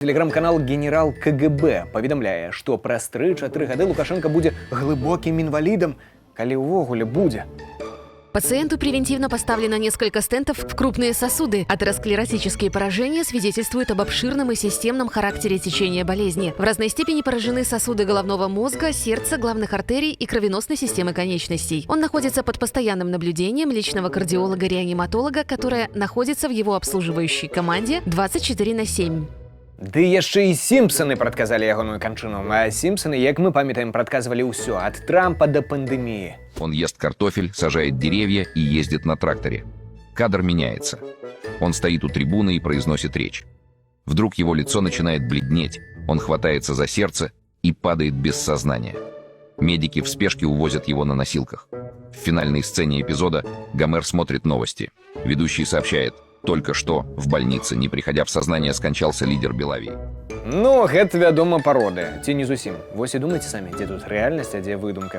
Телеграм-канал «Генерал КГБ» паведамляе, што праз 3-4 гады Лукашенко будзе глыбоким инвалидом, калі ўвогуле будзе. Пациенту превентивно поставлено несколько стентов в крупные сосуды. Атеросклеротические поражения свидетельствуют об обширном и системном характере течения болезни. В разной степени поражены сосуды головного мозга, сердца, главных артерий и кровеносной системы конечностей. Он находится под постоянным наблюдением личного кардиолога-реаниматолога, которая находится в его обслуживающей команде 24/7. Ды яшчэ і Сімпсаны прадказалі ягоную канчыну, а Сімпсаны, як мы памятаем, прадказвалі ўсё, ад Трампа до пандемии. Он ест картофель, сажает деревья и ездит на тракторе. Кадр меняется. Он стоит у трибуны и произносит речь. Вдруг его лицо начинает бледнеть, он хватается за сердце и падает без сознания. Медики в спешке увозят его на носилках. В финальной сцене эпизода Гомер смотрит новости. Ведущий сообщает: только что в больнице, не приходя в сознание, скончался лидер Белавии. Ну, гэта, вядома, пародыя, ці не зусім. Вось і думайце самі, дзе тут рэальнасць, а дзе выдумка.